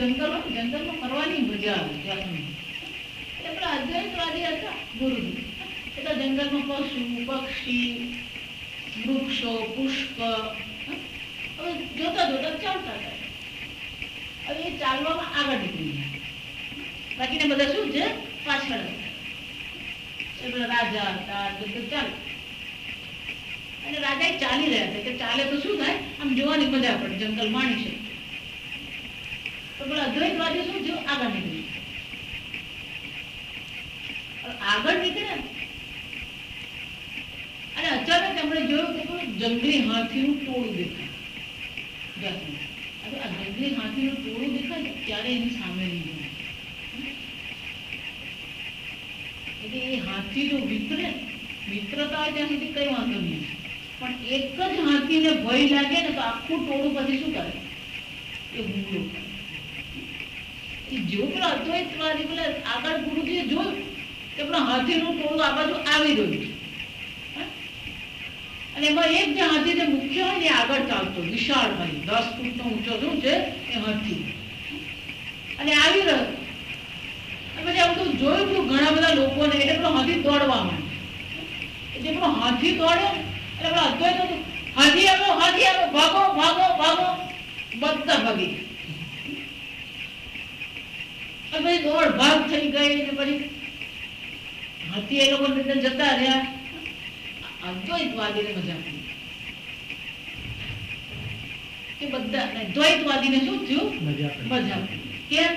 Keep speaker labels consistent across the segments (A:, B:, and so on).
A: જંગલ હોય, જંગલમાં ફરવાની મજા આવે ત્યાં સુધી. એટલે પેલા અદ્વૈતવાદી હતા ગુરુજી. એટલે જંગલમાં પશુ પક્ષી વૃક્ષો પુષ્પ હવે જોતા જોતા ચાલતા હતા. હવે એ ચાલવામાં આગળ નીકળી ગયા, બાકીને બધા શું છે પાછળ હતા. રાજા હતા બધું ચાલે, અને રાજા ચાલી રહ્યા હતા કે ચાલે તો શું થાય, આમ જોવાની મજા પડે, જંગલ માણી છે. તો પેલા અદ્વૈતવાદી શું થયું, આગળ નીકળી. આગળ નીકળે અને અચાનક એમણે જોયું કે જંગલી હાથીનું ટોળું દેખાય. આ જંગલી હાથીનું ટોળું દેખાય ત્યારે એની સામે નહીં ગયું. એટલે એ હાથી જો વિતરે, મિત્રતા હોય ત્યાં સુધી કઈ વાંધો નહીં, પણ એક જ હાથીને ભય લાગે ને તો આખું ટોળું પછી શું કરે, એ હુમલો કરે. જો પેલા અદ્વૈતવાદી પેલા આગળ ગુરુજીએ જોયું કે પેલા હાથીનું ટોળું આ બાજુ આવી રહ્યું છે, અને એમાં એક જે હાથી જે મુખ્ય હોય ને આગળ ચાલતો વિશાળ ભાઈ 10 ફૂટનો ઊંચો શું છે એ હાથી, અને આવી રહ્યો. પછી આમ તો જોયું હતું ઘણા બધા લોકોને, એટલે પેલો હાથી દોડવા માંડે. જે પેલો હાથી દોડે એટલે પેલા અદ્વૈત હાથી આવ્યો, હાથી આવ્યો, ભાગો ભાગો ભાગો, બધા ભાગી. પછી દોડ ભાગ થઈ ગઈ ને પછી હાથી એ લોકો જતા રહ્યા. અદ્વૈતવાદીને મજા પડી કે બધા દ્વૈતવાદીને શું થયું, મજા પડી. કેમ?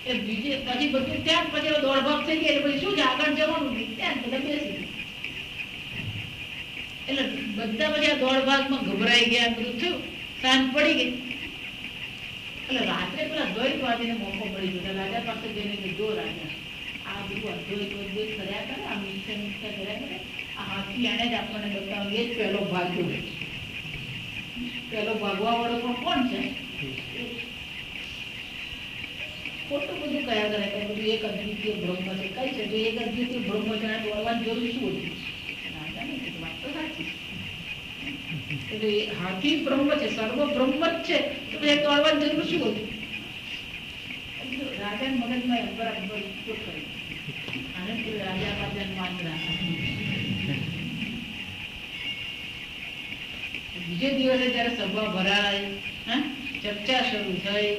A: એ બીજે પછી બધું ત્યાં પછી દોડ ભાગ થઈ ગઈ, પછી શું છે આગળ જવાનું ત્યાં બધા બેસી એટલે બધા પછી આ દોડ ભાગમાં ગભરાઈ ગયા, બધું થયું, સાંજ પડી ગઈ. એટલે રાત્રે પેલા દ્વૈતવાદીને મોકો મળી ગયો રાજા પાસે જઈને કે જો રાજા આ બધું અદ્વૈત કર્યા કરે, આ મિથ્યા કર્યા કરે, આ હાથી આને જ આપણને બતાવ્યું, એ જ પહેલો ભાગ્યો. પહેલો ભાગવા વાળો પણ કોણ છે? ખોટું બધું કયા કરે કે બધું એક અદ્વિતીય બ્રહ્મ છે. કઈ છે જો એક અદ્વિતીય બ્રહ્મ છે, દોડવાની જરૂર શું હતી? રાજા ને વાત તો સાચી. એટલે એ હાથી બ્રહ્મ છે, સર્વ બ્રહ્મ જ છે, તો એ દોડવાની જરૂર શું હતી? રાજા મગજમાં બરાબર ઉપયોગ કર્યો, અને રાજા પાસે માંગડા. બીજે દિવસે જયારે સભા ભરાય, ચર્ચા શરૂ થઈ,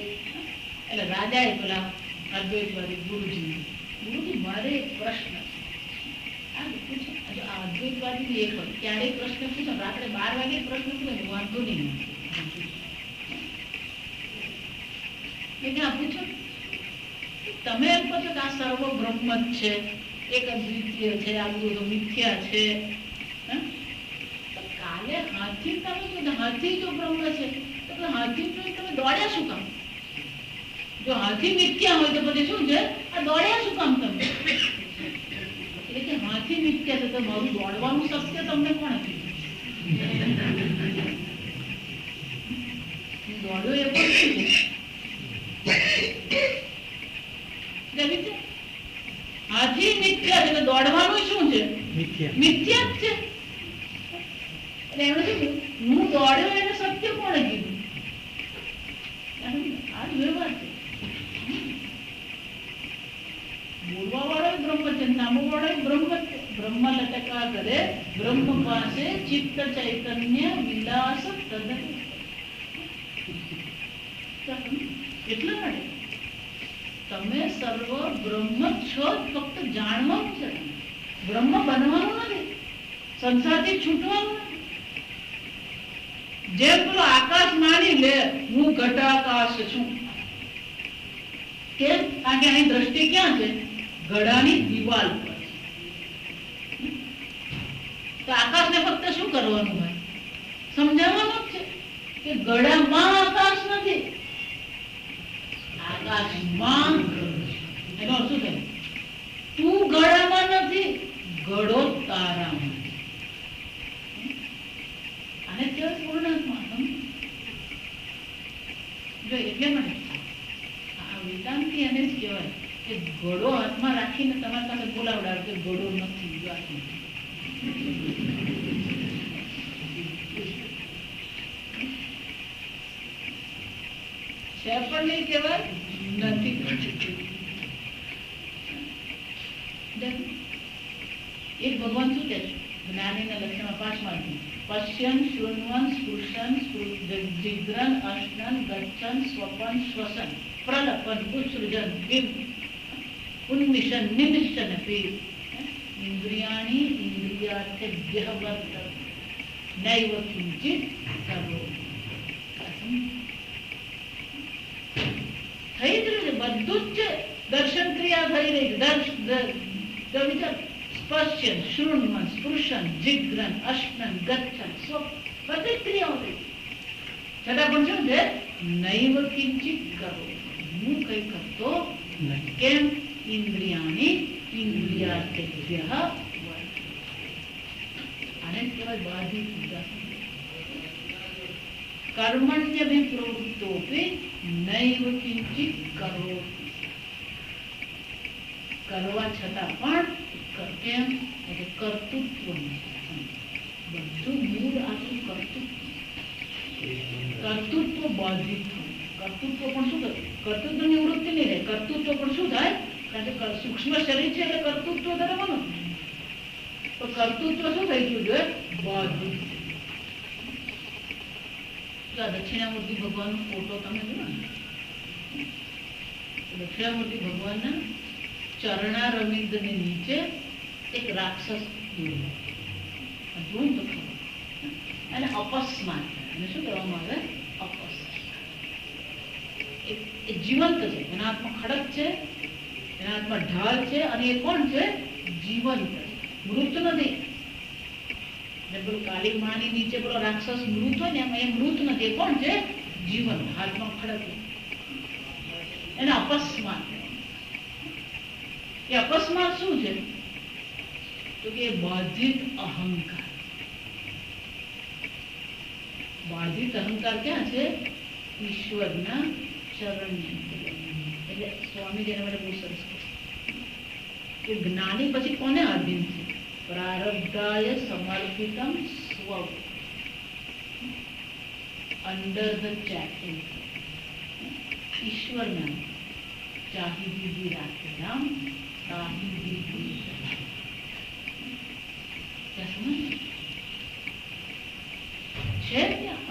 A: એટલે રાજાએ પેલા અદ્વૈતવાદી ગુરુજી મારે એક પ્રશ્ન આ અદ્વૈતવાદી એક હોય ક્યારેય પ્રશ્ન પૂછો, રાત્રે 12 વાગે પ્રશ્ન પૂછો વાંધો નહીં, પૂછો તમે એમ કહો છો કે આ સર્વ બ્રહ્મ જ છે, એક અદ્વિતીય છે, આ બધું મિથ્યા છે. કાલે હાથી તમે જો હાથી જો બ્રહ્મ છે તો હાથી તમે દોડ્યા શું કામ? જો હાથી મિથ્યા હોય તો પછી શું છે આ દોડ્યા શું કામ તમે? એટલે કે હાથી મિથ્યા છે તો મારું દોડવાનું શક્ય તમને કોણ હતું? દોડ્યો એ પણ હાથી મિથ્યા છે, દોડવાનું શું છે? મિથ્યા જ છે. એટલે એમણે શું હું દોડ્યો એને સત્ય કોણે કીધું? આ વ્યવહાર છે. બોલવા વાળો બ્રહ્મ છે, નામો વાળો બ્રહ્મ છે. બ્રહ્મ લટકા કરે બ્રહ્મ પાસે ચિત્ત ચૈતન્ય વિલાસ તદ્દન. એટલા માટે તમે સર્વ બ્રહ્મ છો, ફક્ત જાણવાનું છે, બ્રહ્મ બનવાનું નથી, સંસારથી છૂટવાનું નથી. જેમ પેલો આકાશ માની લે હું ઘટાકાશ છું, કેમ? કારણ કે અહીં દ્રષ્ટિ ક્યાં છે? ઘડાની દિવાલ પર. તો આકાશને ફક્ત શું કરવાનું હોય? સમજાવવાનું જ છે કે ઘડામાં આકાશ નથી, આકાશમાં. એનો અર્થ શું થાય? તું ઘડામાં નથી, ઘડો તારામાં. આને કેવું પૂર્ણાત્મા જો એટલે માટે આ વેદાંતિ એને જ કહેવાય કે ઘડો હાથમાં રાખીને તમારી પાસે બોલાવડાવે કે ઘડો નથી. છે પણ નહીં કહેવાય, નથી એક ભગવાન શું કે છે જ્ઞાનીના લક્ષણમાં 5માંથી પશ્યન શૃણ્વન સ્પૃશન જિગ્રન અશ્નન ગચ્છન સ્વપન શ્વસન પ્રલપન ઉત્સૃજન ઉન્મિશન નિમિષન અપી ઇન્દ્રિયાણી ઇન્દ્રિયાર્થેભ્યઃ વર્તન્તે નૈવ કિંચિત કરોતિ. થઈ જ રહ્યું છે બધું જ દર્શન ક્રિયા થઈ રહી છે. વિચાર સ્પર્શન શૃણ્વન સ્પૃશન જિગ્રન અશ્નન ગચ્છન સ્વ બધી ક્રિયાઓ થઈ છતાં પણ શું છે નૈવ કિંચિત કરો, હું કઈ કરતો કેમ ઇન્દ્રિયાણી ઇન્દ્રિયાર્થેભ્યઃ આને કહેવાય બાધિત ઉદાસન. કર્મણ્યભિપ્રવૃત્તોપી નૈવ કિંચિત કરોતિ, કરવા છતાં પણ કેમ એટલે કર્તૃત્વ બધું મૂળ આખું કર્તૃત્વ બાધિત થયું. કર્તૃત્વ પણ શું કરે કર્તૃત્વ નિવૃત્તિ નહીં રહે, કર્તૃત્વ પણ શું થાય કારણ કે સૂક્ષ્મ શરીર છે એટલે કર્તૃત્વ ધરવાનું તો કર્તૃત્વ શું થઈ ગયું જોઈએ બાધિત. દક્ષિણામૂર્તિ ભગવાન નો ફોટો તમે જુઓ ને, દક્ષિણામૂર્તિ ભગવાનના ચરણારવિંદ ની નીચે એક રાક્ષસ જોયું તો ખબર અને અપસ્માર એને શું કહેવામાં આવે અપસ. એ જીવંત છે, એના હાથમાં ખડક છે, એના હાથમાં ઢાલ છે અને એ કોણ છે જીવંત છે, મૃત નથી. કાલી માની નીચે પેલો રાક્ષસ મૃત હોય ને એમાં એ મૃત નથી, એ કોણ છે જીવંત, હાથમાં ખડક. એને અપસ્માર. એ અકસ્માત શું છે તો કે બાધિત અહંકાર. બાધિત અહંકાર ક્યાં છે ઈશ્વરના ચરણની અંદર. એટલે સ્વામી જેના માટે બહુ સરસ કે જ્ઞાની પછી કોને આધીન છે પ્રારબ્ધાય સમર્પિતમ સ્વ અંડર ધ ચેકિંગ. ઈશ્વરના ચાહી દીદી રાખે રામ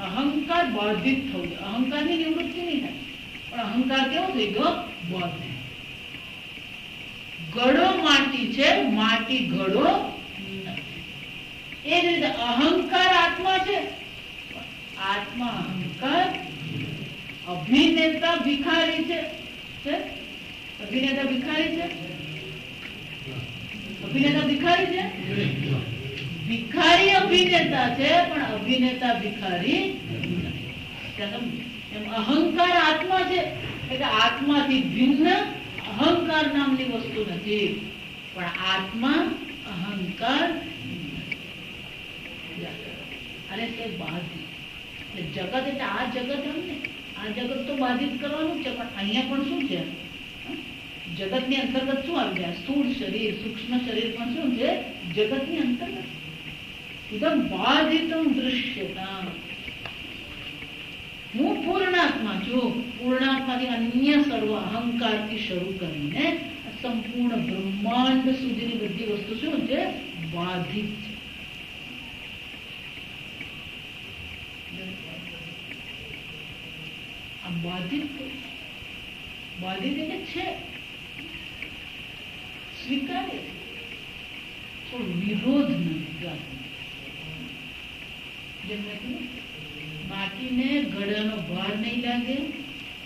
A: અહંકાર બાધિત થવું. અહંકાર ની નિવૃત્તિ નહીં થાય પણ અહંકાર કેવો થઈ ગયો બાધિત. ઘડો માટી છે, માટી ઘડો નથી. એ જ રીતે અહંકાર આત્મા છે, આત્મા અહંકાર. અભિનેતા ભિખારી છે, અભિનેતા ભિખારી છે, અભિનેતા ભિખારી છે, ભિખારી અભિનેતા છે પણ અભિનેતા ભિખારી એમ. અહંકાર આત્મા છે એટલે આત્માથી ભિન્ન અહંકાર નામની વસ્તુ નથી, પણ આત્મા અહંકાર અને તે બાધિત. જગત એટલે આ જગત એમ ને, આ જગત તો બાધિત કરવાનું છે પણ અહીંયા પણ શું છે જગત ની અંતર્ગત શું આવી જાય સ્થૂળ શરીર સૂક્ષ્મ શરીર પણ શું છે જગત ની અંતર્ગત. એકદમ બાધિતમ દૃશ્યતા. હું પૂર્ણાત્મા છું, પૂર્ણાત્માથી અન્ય સર્વ અહંકારથી શરૂ કરીને સંપૂર્ણ બ્રહ્માંડ સુધીની બધી વસ્તુ શું છે બાધિત છે. આ બાધિત બાધિત એટલે છે સ્વીકારે પણ વિરોધ નથી. માટીને ઘડાનો ભાર નહીં લાગે,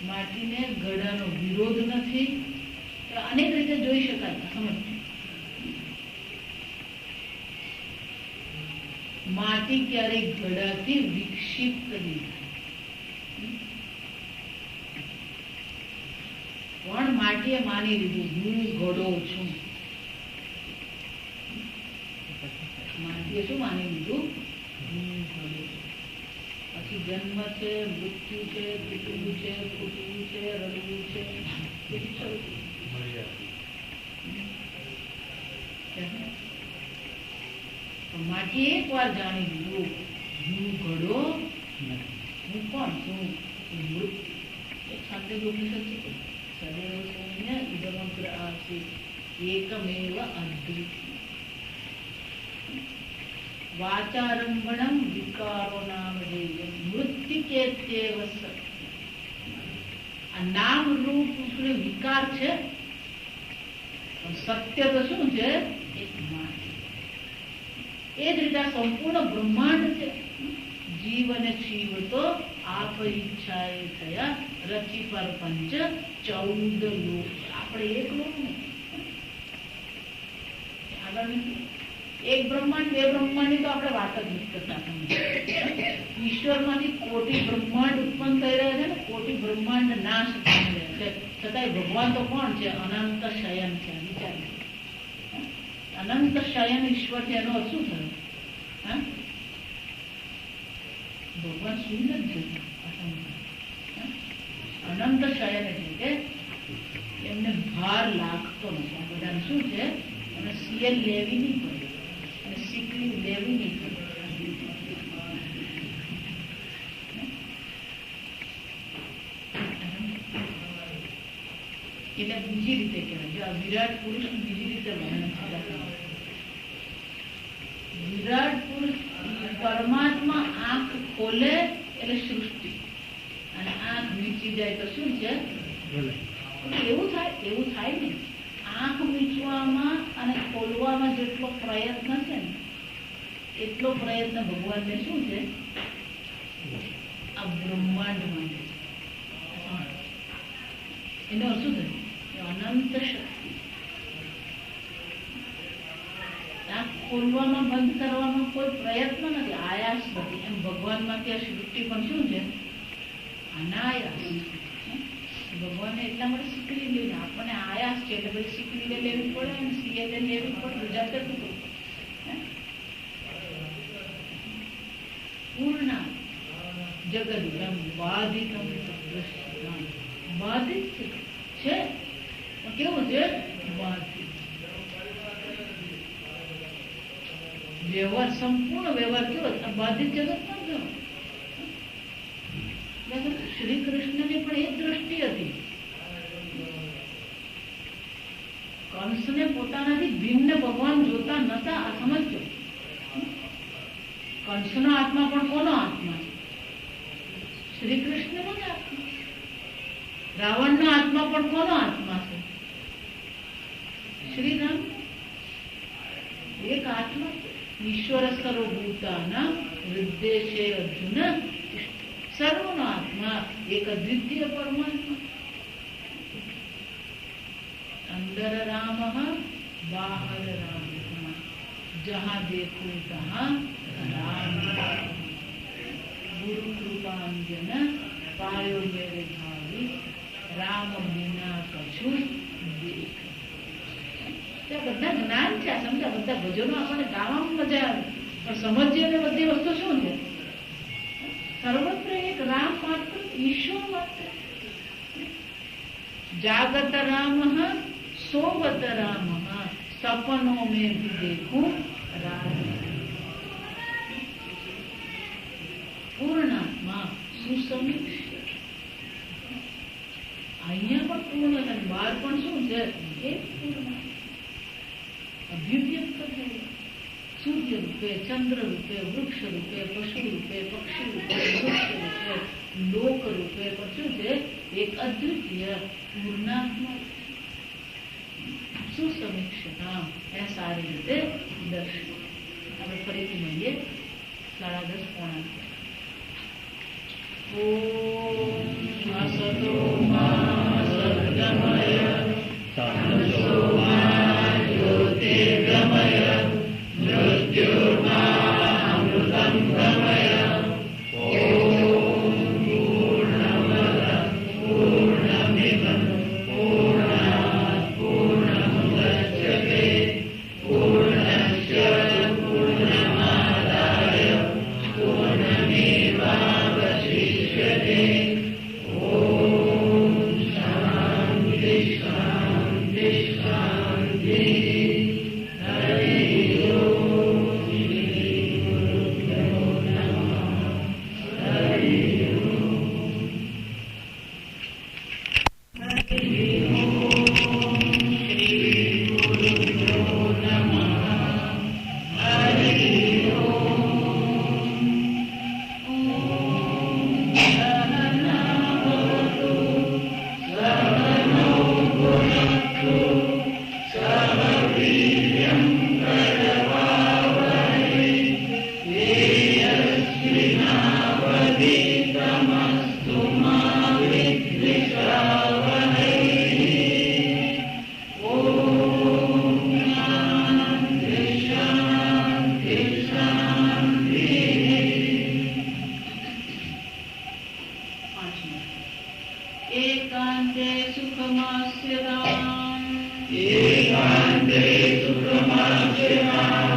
A: માટીને ઘડાનો વિરોધ નથી. અનેક રીતે જોઈ શકાય. સમજ માટી ક્યારેય ઘડાથી વિક્ષિપ્ત નહીં થાય પણ માટીએ માની લીધું હું ઘડો છું. માટીએ શું માની લીધું પછી જન્મ છે, મૃત્યુ છે, પીટવું છે, ફૂટવું છે, રડવું છે, માટી એક વાર જાણી લીધું હું ઘડો હું કોણ છું, મૃત एक छांदोग्योपनिषद से सदैव सौम्य इदमग्र आसीत् एकमेव अद्वितीय वाचारंभणं विकारो नामधेयं मृत्तिकेत्येव सत्। आ नाम रूप उसने विकार छे, सत्य तो शू है एक मान। ए ज रीते संपूर्ण ब्रह्मांड है। जीव ने शिव तो आप इच्छाए थया रची परपंच 14 लोक। આપણે એક લોક નહીં, આગળ એક બ્રહ્માંડ બે બ્રહ્માંડની તો આપણે વાત જ નથી કરતા. ઈશ્વરમાંથી કોટી બ્રહ્માંડ ઉત્પન્ન થઈ રહ્યા છે ને, કોટી બ્રહ્માંડ નાશ પામી રહ્યા છે, છતાંય ભગવાન તો કોણ છે? અનંત શયન છે. વિચાર, અનંત શયન ઈશ્વર છે એનો અર્થ શું થયો? ભગવાન સુઈ નથી જતા. અનંત શયન એટલે કે એમને ભાર લાગતો નથી. આ બધાને શું છે? અને સીએલ લેવી નહીં પડે અને સિકલી લેવી નહીં પડે. એટલે બીજી રીતે કહેવાય. જો આ વિરાટ પુરુષ બીજી રીતે વર્ણન થતા. વિરાટ પુરુષ પરમાત્મા આંખ ખોલે એટલે સૃષ્ટિ, અને આંખ મીચી જાય તો શું છે? એવું થાય ને. આંખ મીચવામાં અને ખોલવામાં જેટલો પ્રયત્ન છે ને એટલો પ્રયત્ન ભગવાનને શું છે? આ બ્રહ્માંડ માટે. એનો અર્થ શું થયું? અનંત શક્તિ. આંખ ખોલવામાં બંધ કરવામાં કોઈ પ્રયત્ન નથી, આયાસ નથી. એમ ભગવાનમાંથી આ સૃષ્ટિ પણ શું છે? અનાયાસ. ભગવાનને એટલા માટે શીખવી લેવી. આપણને આયાસ છે એટલે પછી શીખવી લેવી પડે અને સીએલે લેવી પડે. ગુજરાત કરતું પૂર્ણ જગદમ બાધિતમ બાધિત છે. કેવું છે? બાધિત. વ્યવહાર, સંપૂર્ણ વ્યવહાર કેવો? બાધિત જગત ન ગયો. શ્રી કૃષ્ણની પણ એ દ્રષ્ટિ હતી. કંસને પોતાનાથી ભિન્ન ભગવાન જોતા નતા. આ સમજો. કંસનો આત્મા પણ કોનો આત્મા છે? શ્રી કૃષ્ણનો જ આત્મા. રાવણનો આત્મા પણ કોનો આત્મા છે? શ્રી રામ. એક આત્મા. ઈશ્વર સર્વભૂતાનાં હૃદયે અર્જુન સર્વનો આત્મા એક અદ્વિતીય પરમાત્મા. અંદર રામ બાહર રામ, જહાં દેખો તહાં રામ. ગુરુ કૃપાંજન પાયો મેરે ભાવી, રામ વિના કછું દેખ. બધા જ્ઞાન છે. આ સમજા, બધા ભજનો આપણને ગાવામાં મજા આવે, પણ સમજીએ ને બધી વસ્તુ શું છે? સર્વત્ર એક રામ માત્ર, ઈશ્વર માત્ર. જાગત રામ સોવત રામ, સપનો મેં ભી દેખું રામ. પૂર્ણાત્મા સુસમીક્ષ. અહીંયા પણ પૂર્ણ છે, બહાર પણ શું છે? એક પૂર્ણ અભિવ્યક્ત થયું. સૂર્ય રૂપે, ચંદ્ર રૂપે, વૃક્ષ રૂપે, પશુ રૂપે, પક્ષી રૂપે, વૃક્ષ રૂપે, લોક રૂપે પણ શું છે? એક અદ્વિતીય પૂર્ણાત્મા. સુસમીક્ષતા એને સારી રીતે દર્શન. આપણે ફરીથી મળીએ 10:30. ઓમ અસતો મા સદ્ગમય તમસો મા જ્યોતિર્ગમય મૃત્યુર્મામૃતં ગમય. ઓમ પૂર્ણમદ પૂર્ણમિદં પૂર્ણાત પૂર્ણમુદચ્યતે પૂર્ણસ્ય પૂર્ણમાદાય પૂર્ણમેવાવશિષ્યતે. ઓમ
B: एकान्ते सुखमाश्रयाम्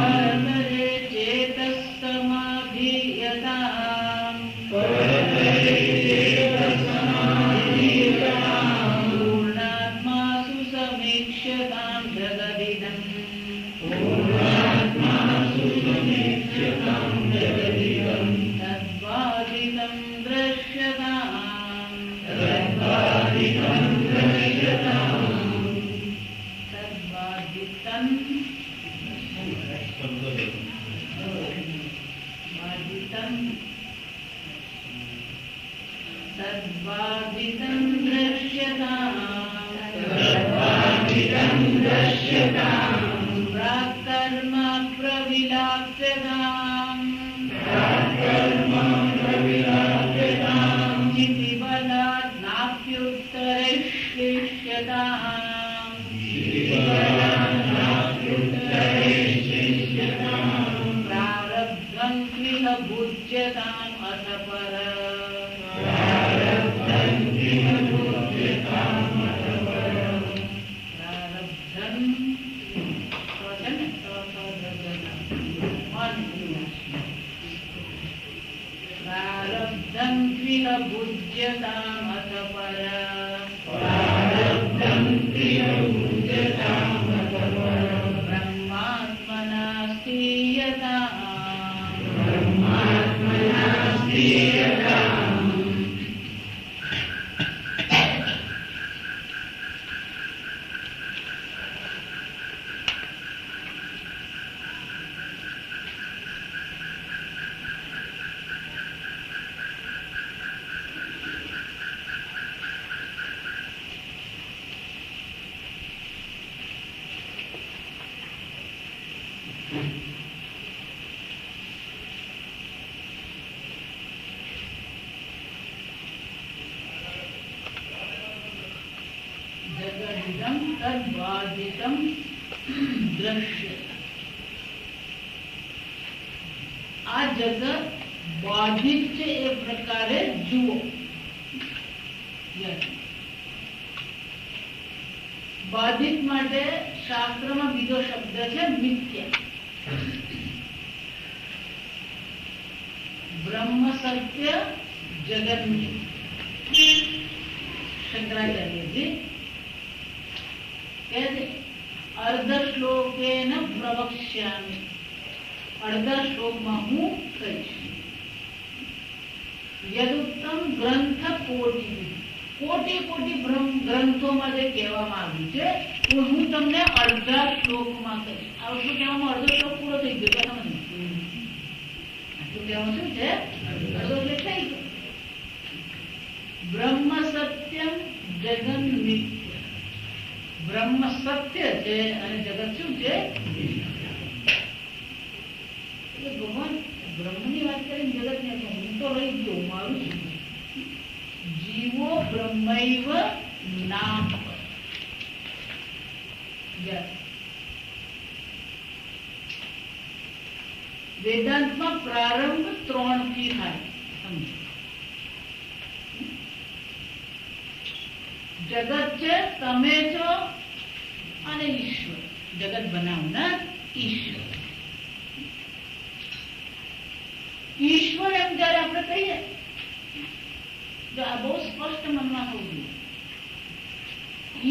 A: परतरे चेतस्समाधियताम् पूर्णात्मासु समीक्ष्यताम् जगदिदम् तद्वादितं दृश्यताम् तद्वादितं दृश्यताम् प्राक्कर्म प्रविलाप्यताम् चितिबलात् नाप्युत्तरैष्यताम् प्रारब्धं त्विह भुज्यताम् अथ पर प्रारब्धं त्विह भुज्यताम् अथ पर ब्रह्मात्मना स्थीयताम् जगदिदं तद्बाधितं दृश्य આ જગત બાધિત છે એ પ્રકારે જુઓ. બાધિત માટે શાસ્ત્રમાં બીજો શબ્દ છે મિથ્યા. બ્રહ્મ સત્ય જગત મિથ્યા. શંકરાચાર્યજી કહે છે અર્ધ શ્લોકેન પ્રવક્ષ્યામિ, અડધા શ્લોકમાં હું કહીશ. યદુત્તમ ગ્રંથ કોટિ, કોટી કોટી ગ્રંથોમાં જે કહેવામાં આવ્યું છે હું તમને અડધા શ્લોકમાં કહીશ. આ વસ્તુ કહેવામાં અડધો શ્લોક પૂરો થઈ ગયો. આટલું કહેવાનું શું છે? અડધો એટલે થઈ ગયો. બ્રહ્મ સત્યમ જગન મિથ્ય. બ્રહ્મ સત્ય છે અને જગત શું છે? ભગવાન બ્રહ્મની વાત કરીને જગત ને હું તો રહી ગયો મારું શું? જીવો બ્રહ્મૈવ નામ. વેદાંતમાં પ્રારંભ 3 થી થાય. સમજો, જગત છે, તમે છો અને ઈશ્વર. જગત બનાવનાર ઈશ્વર. ઈશ્વર એમ જયારે આપણે કહીએ તો આ બહુ સ્પષ્ટ મનમાં થવું જોઈએ.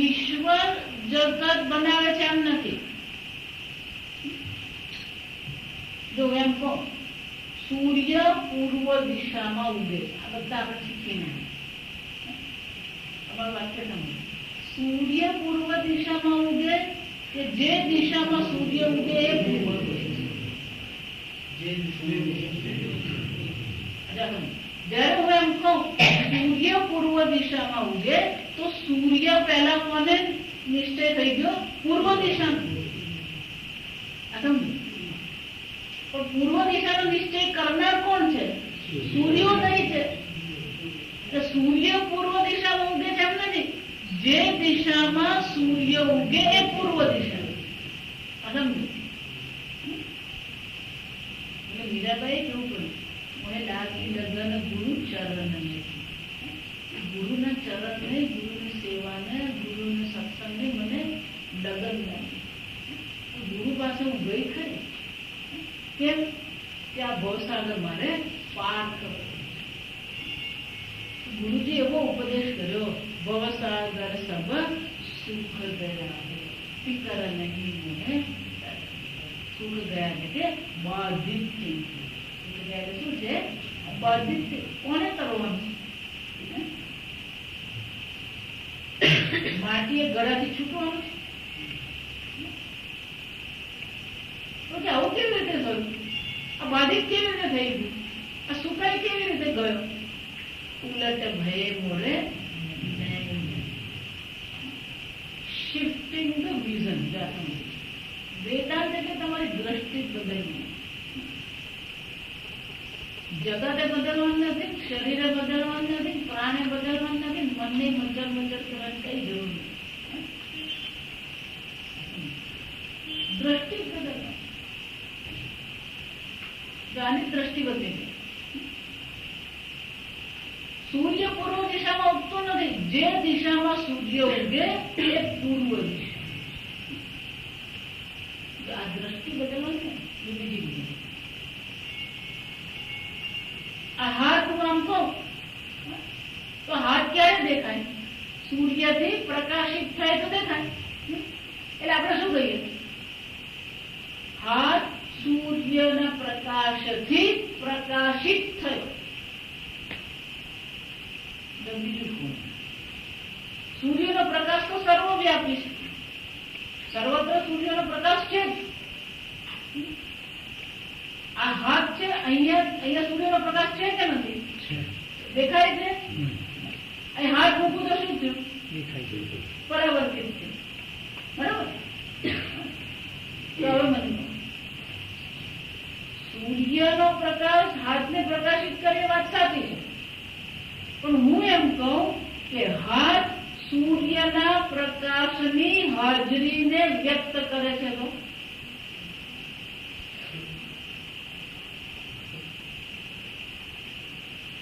A: ઈશ્વર જગત બનાવે છે એમ નથી. જો એમ કહો સૂર્ય પૂર્વ દિશામાં ઉગે, આ બધા આપણે શીખીને તમારું વાક્ય સમજો. સૂર્ય પૂર્વ દિશામાં ઉગે કે જે દિશામાં સૂર્ય ઉગે એ પૂર્વ દિશા. જયારે હું એમ કહું સૂર્ય પૂર્વ દિશામાં ઉગે તો સૂર્ય પહેલા કોને નિશ્ચય થઈ ગયો? પૂર્વ દિશામાં. પણ પૂર્વ દિશાનો નિશ્ચય કરનાર કોણ છે? સૂર્યોદય છે. સૂર્ય પૂર્વ દિશામાં ઉગે છે એમ નથી. જે દિશામાં સૂર્ય ઉગે એ પૂર્વ દિશા. મીરાબાઈ કેવું કર્યું? મને લાગી લગન ગુરુ ચરણ, ગુરુના ચરણને, ગુરુની સેવાને, ગુરુના સત્સંગને મને લગન જ્ઞાન. ગુરુ પાસે હું ગઈ ખરી. કેમ કે આ ભવસાગર મારે પાર કરવો. ગુરુજી એવો ઉપદેશ કર્યો, ભવસાગર સબ સુખ ગયા ફિકર નહીં મને. સુખ ગયા એટલે બાધિત થઈ ગયું. સુખ ગયા એટલે શું છે? બાધિત. કોને કરવાનું? માટી એ ગળાથી છૂટવાનું છે. તો આવું કેવી રીતે થયું? આ બાધિત કેવી રીતે થઈ ગયું? આ સુકાઈ કેવી રીતે ગયો? ઉલટ ભય મોડે શિફ્ટિંગ ધ વિઝન. વેદાંત એટલે તમારી દ્રષ્ટિ બદલવી. જગતે બદલવાનું નથી, શરીરે બદલવાનું નથી, પ્રાણે બદલવાનું નથી, મનને મંજર મંજર કરવાની કઈ જરૂર નથી. દ્રષ્ટિ બદલવા. આની દ્રષ્ટિ બદલી ગઈ. સૂર્ય પૂર્વ દિશામાં ઉગતો નથી. જે દિશામાં સૂર્ય ઉગે એ પૂર્વ દિશા. આ દ્રષ્ટિ બદલવાની એ બીજી બધી. આ હાથ હું આમ કહું તો હાથ ક્યારે દેખાય? સૂર્યથી પ્રકાશિત થાય તો દેખાય. એટલે આપણે શું કહીએ? હાથ સૂર્યના પ્રકાશથી પ્રકાશિત થયો. બીજું સૂર્યનો પ્રકાશ તો સર્વવ્યાપી છે. સર્વત્ર સૂર્યનો પ્રકાશ છે. આ હાથ છે, અહીંયા સૂર્યનો પ્રકાશ છે કે નથી? દેખાય છે. અહીં હાથ મૂકું તો શું થયું? પરાવર્તિત થયું. બરાબર. હવે મને સૂર્યનો પ્રકાશ હાથને પ્રકાશિત કરે વાત સાચી છે, પણ હું એમ કહું કે હાથ સૂર્યના પ્રકાશની હાજરીને વ્યક્ત કરે છે. તો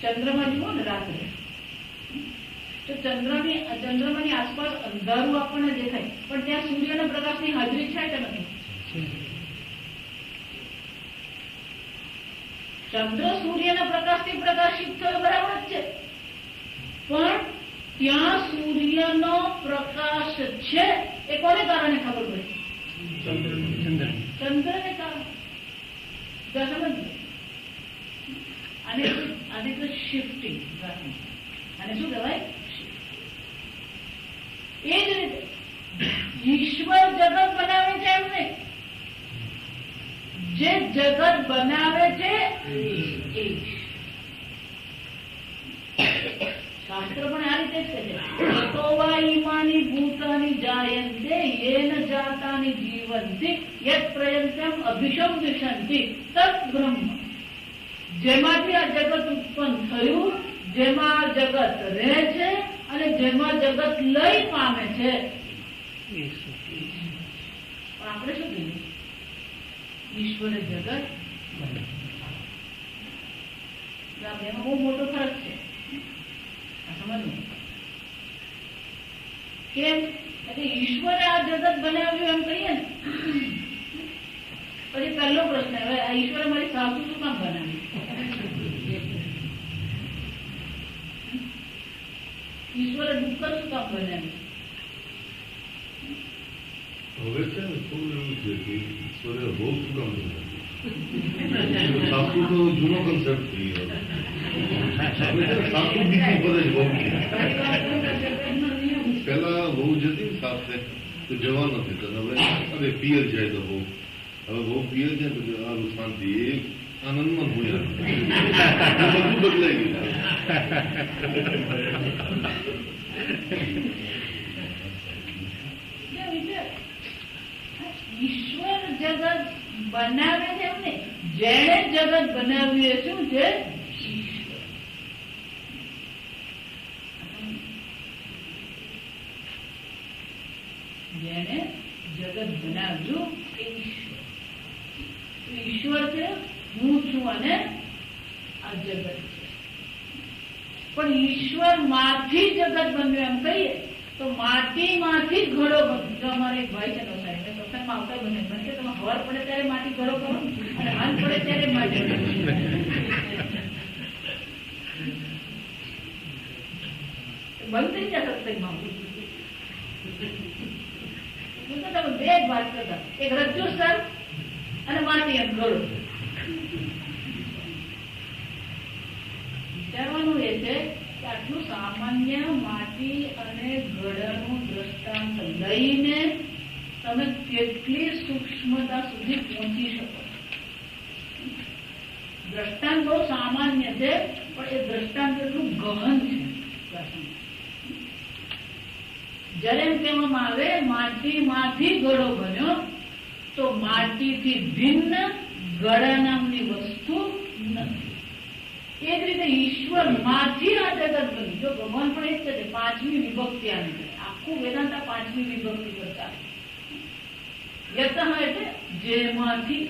A: ચંદ્રમાં જુઓ ને રાત્રે, તો ચંદ્રમાની આસપાસ અંધારું આપણને દેખાય, પણ ત્યાં સૂર્યના પ્રકાશની હાજરી છે કે નથી? ચંદ્ર સૂર્યના પ્રકાશથી પ્રકાશિત થયો, બરાબર જ છે, પણ ત્યાં સૂર્યનો પ્રકાશ છે એ કોને કારણે ખબર પડી? ચંદ્રને કારણે. આને તો શિફ્ટિંગ. આને શું કહેવાય? એ જ રીતે ઈશ્વર જગત બનાવે છે એમ નહીં. જે જગત બનાવે છે શાસ્ત્ર પણ આ રીતે જ કહે છે, તો વા ઈમાની ભૂતાની જાયંતે યેન જાતાની જીવંતિ યત પ્રયંતમ અભિષમ દિશંતિ તત બ્રહ્મ. જેમાંથી આ જગત ઉત્પન્ન થયું, જેમાં આ જગત રહે છે અને જેમાં જગત લય પામે છે. આપણે શું કહીએ? ઈશ્વરે જગત. એમાં બહુ મોટો ફરક છે. સમજવું કેમ? ઈશ્વરે આ જગત બનાવ્યું એમ કહીએ ને, પછી પહેલો પ્રશ્ન, હવે આ ઈશ્વરે મારી સાસુ શું કામ બનાવી? ઈશ્વરે ડુક્કર શું કામ બનાવ્યું?
B: હવે છે ને થોડું એવું છે કે ઈશ્વરે બહુ શું કામ બનાવ્યું? સાસુ તો જૂનો કન્સેપ્ટ થઈ ગયો. સાસુ બીજું બધે જ બહુ પેલા બહુ જતી સાથે તો જવા નથી થતા. હવે પિયર જાય તો બહુ, હવે બહુ પિયર જાય તો આનું શાંતિ એક આનંદમાં ભૂયા બધું બદલાઈ ગયું.
A: ઈશ્વર જગત બનાવે છે એમને, જેણે જગત બનાવ્યું એ શું છે? ઈશ્વર. જેણે જગત બનાવ્યું એ ઈશ્વર. ઈશ્વર છે, હું છું અને આ જગત છે. પણ ઈશ્વર માંથી જગત બન્યું એમ કહીએ તો માટીમાંથી ઘડો બન્યો. જો અમારે એક ભાઈ છે નવસારી, મેં સત્સંગમાં આવતા બને મને કે તમે હવાર પડે ત્યારે માટી ઘડો કરો અને હાથ પડે ત્યારે માટી ઘડો. બંધ થઈ ગયા સત્સંગમાં. હું તો તમે બે જ વાત કરતા, એક રજ્જુ સર અને માટી એમ ઘડો. વિચારવાનું એ છે કે આટલું સામાન્ય માટી અને ઘડાનું દ્રષ્ટાંત લઈને તમે કેટલી સૂક્ષ્મતા સુધી પહોંચી શકો. દ્રષ્ટાંત બહુ સામાન્ય છે, પણ એ દ્રષ્ટાંત એટલું ગહન છે. જ્યારે એમ કહેવામાં આવે માટીમાંથી ઘડો બન્યો, તો માટીથી ભિન્ન ઘડા નામની વસ્તુ નથી. એ જ રીતે ઈશ્વર માંથી આ જગત બન્યું. જો ભગવાન પણ એ જ છે, પાંચમી વિભક્તિ આને કહે. આખું વેદાંતા પાંચમી વિભક્તિ કરતા યતઃ એટલે જેમાંથી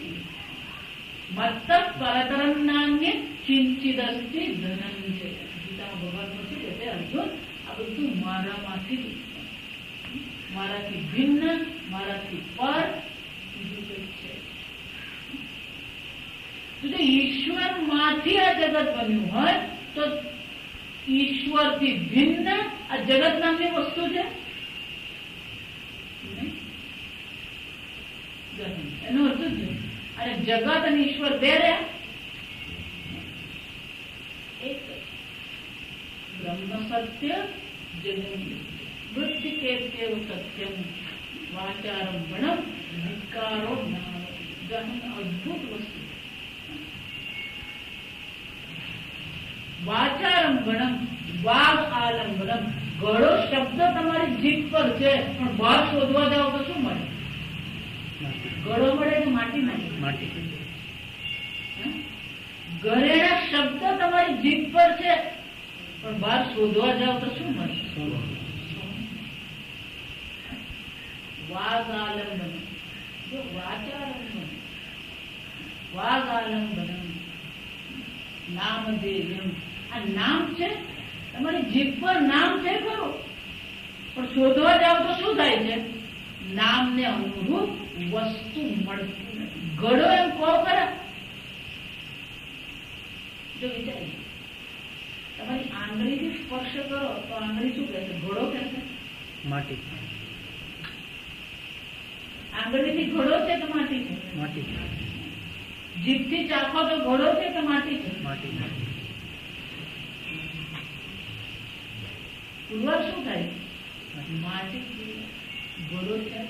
A: મત્ત પરતરમ નાન્ય કિંચિદસ્તિ ધનંજય. ગીતામાં ભગવાન પૂછે છે અર્જુન, આ બધું મારામાંથી, મારાથી ભિન્ન, મારાથી પર બીજું કંઈક છે. જો ઈશ્વર માંથી આ જગત બન્યું હોય તો ઈશ્વર થી ભિન્ન આ જગત નામની વસ્તુ છે. એનો અર્થ જ અને જગત અને ઈશ્વર બે રહ્યા એક. બ્રહ્મ સત્ય જગન વૃત્તિ કેવ સત્યમ વાચારંભણમ વિકારો નામ. અદભુત વસ્તુ. વાચારંભણમ વાગ આલંબનમ. ઘડો શબ્દ તમારી જીભ પર છે, પણ બહાર શોધવા જાઓ તો શું મળે? ઘડો મળે તો માટી માટી. ઘરેણા શબ્દ તમારી જીભ પર છે, પણ બહાર શોધવા જાઓ તો શું મળે? વાગ આલંબનમ. જો વાચારંભનમ વાગ આલંબનમ નામધેયમ. આ નામ છે, તમારી જીભ પર નામ છે ખરું, પણ શોધવા જાવ તો શું થાય છે? નામને અનુરૂપ વસ્તુ મળતી નથી. ઘડો એમ કહો ખરા. જો વિચારી, તમારી આંગળીથી સ્પર્શ કરો તો આંગળી શું કહેશે? ઘડો કહેશે? માટી. આંગળીથી ઘડો છે તો માટી છે? માટી. જીભથી ચાખો તો ઘડો છે કે માટી છે? માટી. પુરવાર શું થાય? માટી ઘડો છે.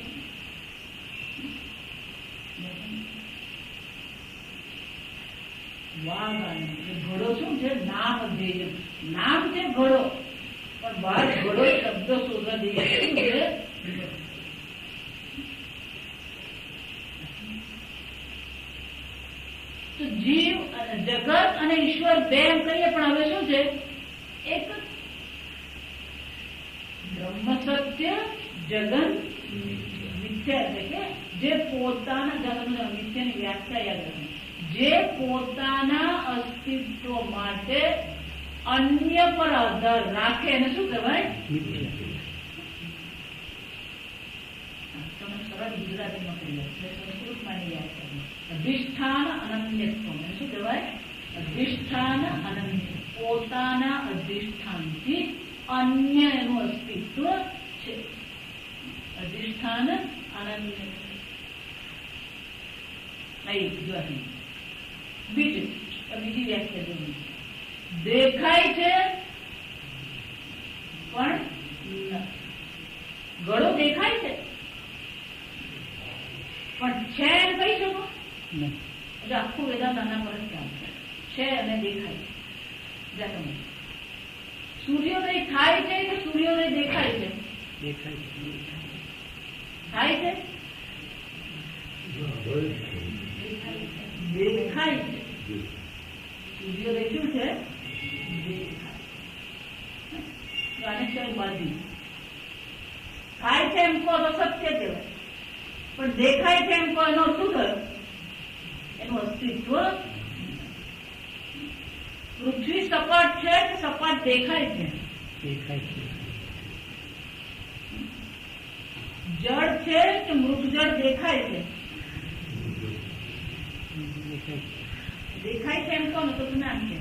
A: ઘડો શું છે? નામ ધ્યેય. નામ છે ઘડો, પણ બહાર ઘડો શબ્દ શોધવા દઈએ શું છે? તો જીવ, જગત અને ઈશ્વર બે એમ કહીએ, પણ હવે શું છે? એક બ્રહ્મ સત્ય જગન મિથ્યા. એટલે કે જે પોતાના મિથ્યાની વ્યાખ્યા યાદ રાખો, જે પોતાના અસ્તિત્વ માટે અન્ય પર આધાર રાખે એને શું કહેવાય? તમે સરળ ગુજરાતીમાં કહીએ, સંસ્કૃતમાં યાદ કરો. અધિષ્ઠાન અનન્યત્વ. શું કહેવાય? અધિષ્ઠાન અનન્ય. પોતાના અધિષ્ઠાનથી અન્ય એનું અસ્તિત્વ છે. અધિષ્ઠાન અનન્ય. બીજી વ્યાખ્યા જોઈ. દેખાય છે પણ ઘડો દેખાય છે પણ છે એમ કહી શકો? એટલે આખું વેદાંત આના પર જ કામ છે અને દેખાય. સૂર્યોદય થાય છે કે સૂર્યોદય દેખાય છે? થાય છે. દેખાય છે. સૂર્યોદય શું છે? દેખાય. બાજુ થાય છે એમ કહો તો સત્ય કહેવાય, પણ દેખાય છે એમ કહો એનો શું થયો? એનું અસ્તિત્વ. પૃથ્વી સપાટ છે કે સપાટ દેખાય છે? જળ છે કે મૃતજળ દેખાય છે? દેખાય છે એમ કહો ને તો જ્ઞાન છે.